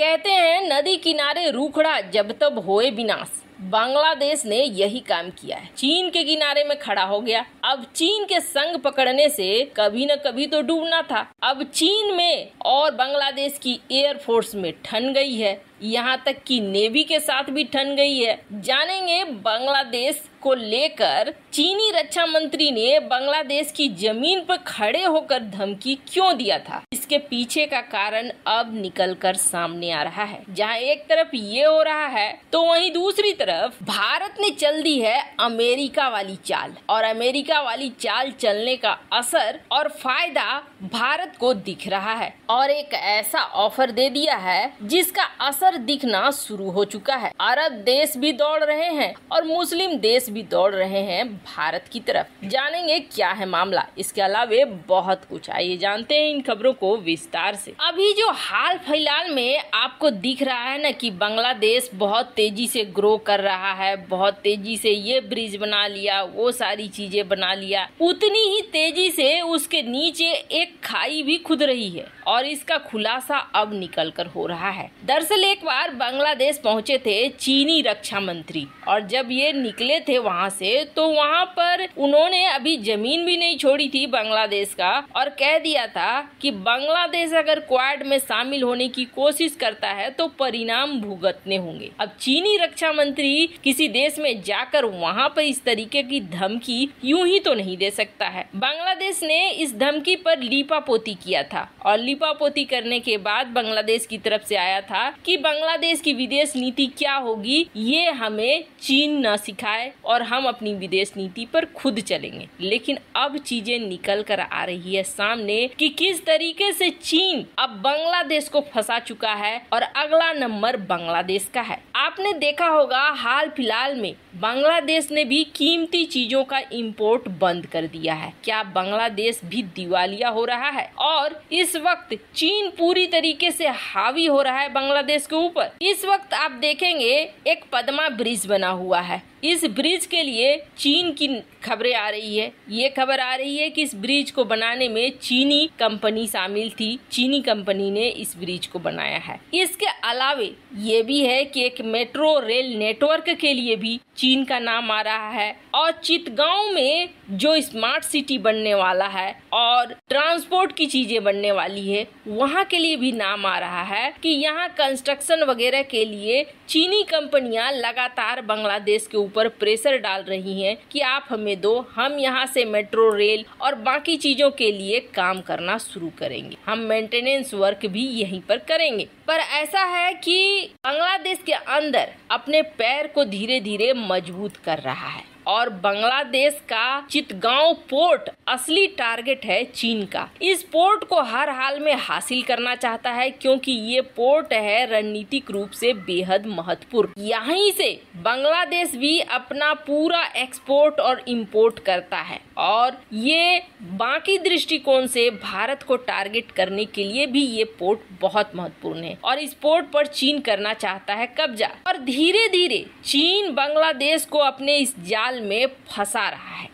कहते हैं नदी किनारे रूखड़ा जब तब होए विनाश। बांग्लादेश ने यही काम किया है, चीन के किनारे में खड़ा हो गया। अब चीन के संग पकड़ने से कभी न कभी तो डूबना था। अब चीन में और बांग्लादेश की एयरफोर्स में ठन गई है, यहाँ तक कि नेवी के साथ भी ठन गई है। जानेंगे बांग्लादेश को लेकर चीनी रक्षा मंत्री ने बांग्लादेश की जमीन पर खड़े होकर धमकी क्यों दिया था। इसके पीछे का कारण अब निकलकर सामने आ रहा है। जहां एक तरफ ये हो रहा है तो वहीं दूसरी तरफ भारत ने चल दी है अमेरिका वाली चाल, और अमेरिका वाली चाल चलने का असर और फायदा भारत को दिख रहा है, और एक ऐसा ऑफर दे दिया है जिसका असर दिखना शुरू हो चुका है। अरब देश भी दौड़ रहे हैं और मुस्लिम देश भी दौड़ रहे हैं भारत की तरफ। जानेंगे क्या है मामला, इसके अलावे बहुत कुछ। आइए जानते हैं इन खबरों को विस्तार से। अभी जो हाल फिलहाल में आपको दिख रहा है ना कि बांग्लादेश बहुत तेजी से ग्रो कर रहा है, बहुत तेजी से ये ब्रिज बना लिया, वो सारी चीजें बना लिया, उतनी ही तेजी से उसके नीचे एक खाई भी खुद रही है, और इसका खुलासा अब निकल कर हो रहा है। दरअसल एक बार बांग्लादेश पहुंचे थे चीनी रक्षा मंत्री, और जब ये निकले थे वहाँ से तो वहाँ पर उन्होंने अभी जमीन भी नहीं छोड़ी थी बांग्लादेश का, और कह दिया था कि बांग्लादेश अगर क्वाड में शामिल होने की कोशिश करता है तो परिणाम भुगतने होंगे। अब चीनी रक्षा मंत्री किसी देश में जाकर वहाँ पर इस तरीके की धमकी यूं ही तो नहीं दे सकता है। बांग्लादेश ने इस धमकी पर लीपापोती किया था, और लीपापोती करने के बाद बांग्लादेश की तरफ से आया था कि बांग्लादेश की विदेश नीति क्या होगी ये हमें चीन न सिखाए, और हम अपनी विदेश नीति पर खुद चलेंगे। लेकिन अब चीजें निकल कर आ रही है सामने कि किस तरीके से चीन अब बांग्लादेश को फंसा चुका है, और अगला नंबर बांग्लादेश का है। आपने देखा होगा हाल फिलहाल में बांग्लादेश ने भी कीमती चीजों का इंपोर्ट बंद कर दिया है। क्या बांग्लादेश भी दिवालिया हो रहा है, और इस वक्त चीन पूरी तरीके से हावी हो रहा है बांग्लादेश के ऊपर। इस वक्त आप देखेंगे एक पद्मा ब्रिज बना हुआ है, इस ब्रिज के लिए चीन की खबरें आ रही है। ये खबर आ रही है कि इस ब्रिज को बनाने में चीनी कंपनी शामिल थी, चीनी कंपनी ने इस ब्रिज को बनाया है। इसके अलावे ये भी है कि एक मेट्रो रेल नेटवर्क के लिए भी चीन का नाम आ रहा है, और चितगांव में जो स्मार्ट सिटी बनने वाला है और ट्रांसपोर्ट की चीजें बनने वाली है, वहाँ के लिए भी नाम आ रहा है कि यहाँ कंस्ट्रक्शन वगैरह के लिए चीनी कंपनियां लगातार बांग्लादेश के ऊपर प्रेशर डाल रही हैं कि आप हमें दो, हम यहाँ से मेट्रो रेल और बाकी चीजों के लिए काम करना शुरू करेंगे, हम मेंटेनेंस वर्क भी यहीं पर करेंगे। पर ऐसा है कि बांग्लादेश के अंदर अपने पैर को धीरे धीरे मजबूत कर रहा है, और बांग्लादेश का चितगांव पोर्ट असली टारगेट है चीन का। इस पोर्ट को हर हाल में हासिल करना चाहता है, क्योंकि ये पोर्ट है रणनीतिक रूप से बेहद महत्वपूर्ण। यहीं से बांग्लादेश भी अपना पूरा एक्सपोर्ट और इंपोर्ट करता है, और ये बाकी दृष्टिकोण से भारत को टारगेट करने के लिए भी ये पोर्ट बहुत महत्वपूर्ण है, और इस पोर्ट पर चीन करना चाहता है कब्जा। और धीरे धीरे चीन बांग्लादेश को अपने इस जाल में फंसा रहा है।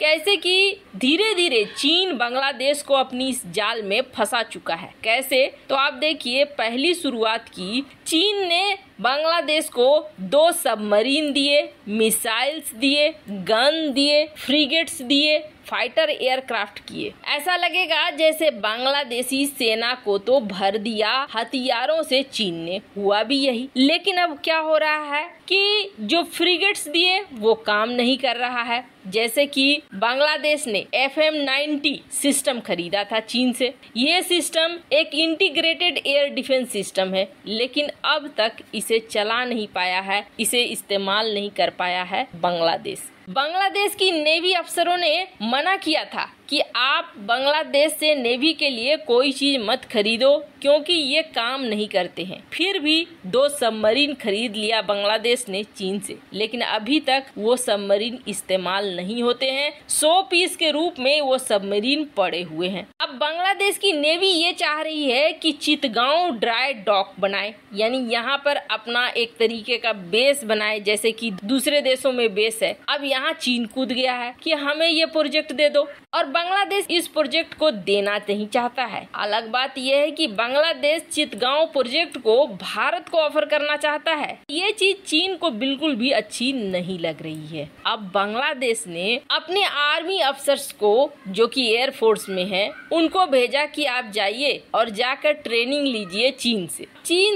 कैसे कि धीरे धीरे चीन बांग्लादेश को अपनी इस जाल में फंसा चुका है। कैसे, तो आप देखिए, पहली शुरुआत की चीन ने बांग्लादेश को 2 सबमरीन दिए, मिसाइल्स दिए, गन दिए, फ्रिगेट्स दिए, फाइटर एयरक्राफ्ट किए। ऐसा लगेगा जैसे बांग्लादेशी सेना को तो भर दिया हथियारों से चीन ने, हुआ भी यही। लेकिन अब क्या हो रहा है कि जो फ्रिगेट्स दिए वो काम नहीं कर रहा है। जैसे कि बांग्लादेश ने FM-90 सिस्टम खरीदा था चीन से। ये सिस्टम एक इंटीग्रेटेड एयर डिफेंस सिस्टम है, लेकिन अब तक इसे चला नहीं पाया है, इसे इस्तेमाल नहीं कर पाया है बांग्लादेश। बांग्लादेश की नेवी अफसरों ने मना किया था कि आप बांग्लादेश से नेवी के लिए कोई चीज मत खरीदो, क्योंकि ये काम नहीं करते हैं। फिर भी 2 सबमरीन खरीद लिया बांग्लादेश ने चीन से, लेकिन अभी तक वो सबमरीन इस्तेमाल नहीं होते हैं। 100 पीस के रूप में वो सबमरीन पड़े हुए हैं। अब बांग्लादेश की नेवी ये चाह रही है कि चितगांव ड्राई डॉक बनाए, यानी यहाँ पर अपना एक तरीके का बेस बनाए, जैसे कि दूसरे देशों में बेस है। अब यहाँ चीन कूद गया है कि हमें ये प्रोजेक्ट दे दो, और बांग्लादेश इस प्रोजेक्ट को देना नहीं चाहता है। अलग बात यह है कि बांग्लादेश चितगांव प्रोजेक्ट को भारत को ऑफर करना चाहता है। ये चीज चीन को बिल्कुल भी अच्छी नहीं लग रही है। अब बांग्लादेश ने अपने आर्मी अफसर्स को, जो कि एयरफोर्स में है, उनको भेजा कि आप जाइए और जाकर ट्रेनिंग लीजिए चीन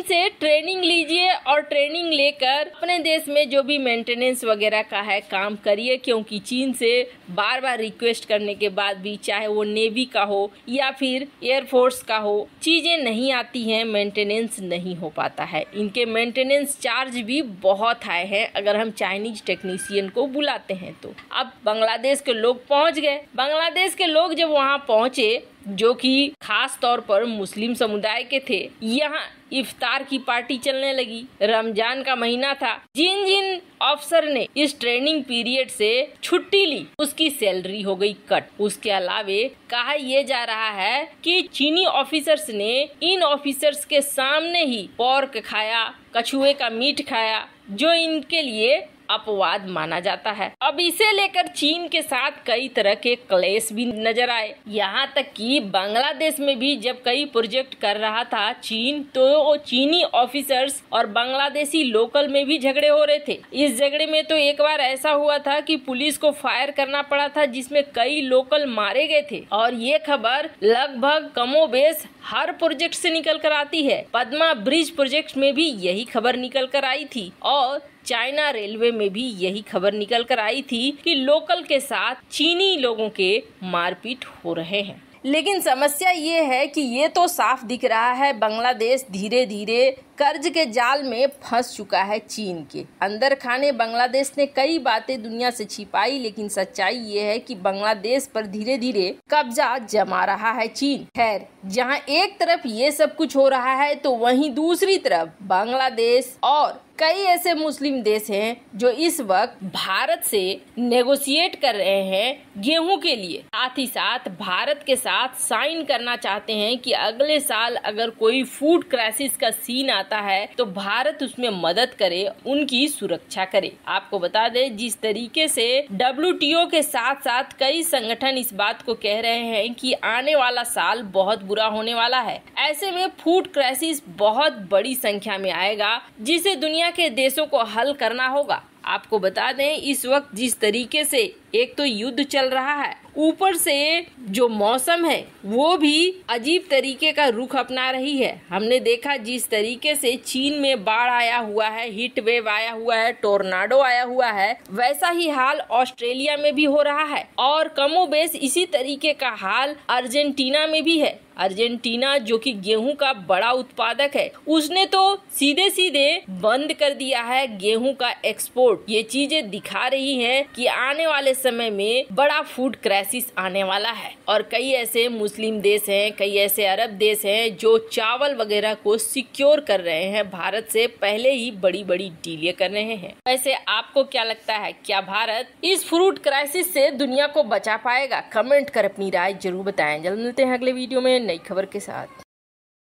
से ट्रेनिंग लीजिए और ट्रेनिंग लेकर अपने देश में जो भी मेंटेनेंस वगैरह का है काम करिए, क्योंकि चीन से बार बार रिक्वेस्ट करने के बाद भी, चाहे वो नेवी का हो या फिर एयरफोर्स का हो, चीजें नहीं आती हैं, मेंटेनेंस नहीं हो पाता है। इनके मेंटेनेंस चार्ज भी बहुत हाई है अगर हम चाइनीज टेक्नीशियन को बुलाते हैं तो। अब बांग्लादेश के लोग पहुंच गए। बांग्लादेश के लोग जब वहां पहुंचे, जो कि खास तौर पर मुस्लिम समुदाय के थे, यहाँ इफ्तार की पार्टी चलने लगी। रमजान का महीना था। जिन जिन अफसर ने इस ट्रेनिंग पीरियड से छुट्टी ली, उसकी सैलरी हो गई कट। उसके अलावे कहा यह जा रहा है कि चीनी ऑफिसर्स ने इन ऑफिसर्स के सामने ही पोर्क खाया, कछुए का मीट खाया, जो इनके लिए अपवाद माना जाता है। अब इसे लेकर चीन के साथ कई तरह के क्लेश भी नजर आए। यहाँ तक कि बांग्लादेश में भी जब कई प्रोजेक्ट कर रहा था चीन, तो चीनी ऑफिसर्स और बांग्लादेशी लोकल में भी झगड़े हो रहे थे। इस झगड़े में तो एक बार ऐसा हुआ था कि पुलिस को फायर करना पड़ा था, जिसमें कई लोकल मारे गए थे। और ये खबर लगभग कमोबेश हर प्रोजेक्ट से निकल कर आती है। पद्मा ब्रिज प्रोजेक्ट में भी यही खबर निकल कर आई थी और चाइना रेलवे में भी यही खबर निकल कर आई थी कि लोकल के साथ चीनी लोगों के मारपीट हो रहे हैं। लेकिन समस्या ये है कि ये तो साफ दिख रहा है बांग्लादेश धीरे धीरे कर्ज के जाल में फंस चुका है चीन के अंदर खाने। बांग्लादेश ने कई बातें दुनिया से छिपाई, लेकिन सच्चाई ये है कि बांग्लादेश पर धीरे धीरे कब्जा जमा रहा है चीन। खैर, जहां एक तरफ ये सब कुछ हो रहा है, तो वहीं दूसरी तरफ बांग्लादेश और कई ऐसे मुस्लिम देश हैं जो इस वक्त भारत से नेगोशिएट कर रहे हैं गेहूं के लिए। साथ ही साथ भारत के साथ साइन करना चाहते हैं कि अगले साल अगर कोई फूड क्राइसिस का सीन आता है तो भारत उसमें मदद करे, उनकी सुरक्षा करे। आपको बता दें, जिस तरीके से WTO के साथ साथ कई संगठन इस बात को कह रहे हैं कि आने वाला साल बहुत बुरा होने वाला है, ऐसे में फूड क्राइसिस बहुत बड़ी संख्या में आएगा, जिसे दुनिया के देशों को हल करना होगा। आपको बता दें, इस वक्त जिस तरीके से एक तो युद्ध चल रहा है, ऊपर से जो मौसम है वो भी अजीब तरीके का रुख अपना रही है। हमने देखा जिस तरीके से चीन में बाढ़ आया हुआ है, हीट वेव आया हुआ है, टोर्नाडो आया हुआ है, वैसा ही हाल ऑस्ट्रेलिया में भी हो रहा है और कमोबेश इसी तरीके का हाल अर्जेंटीना में भी है। अर्जेंटीना जो कि गेहूं का बड़ा उत्पादक है, उसने तो सीधे सीधे बंद कर दिया है गेहूं का एक्सपोर्ट। ये चीजें दिखा रही हैं कि आने वाले समय में बड़ा फूड क्राइसिस आने वाला है। और कई ऐसे मुस्लिम देश हैं, कई ऐसे अरब देश हैं जो चावल वगैरह को सिक्योर कर रहे हैं, भारत से पहले ही बड़ी बड़ी डीलें कर रहे हैं। वैसे आपको क्या लगता है, क्या भारत इस फूड क्राइसिस से दुनिया को बचा पाएगा? कमेंट कर अपनी राय जरूर बताएं। जल्द मिलते हैं अगले वीडियो में नई खबर के साथ।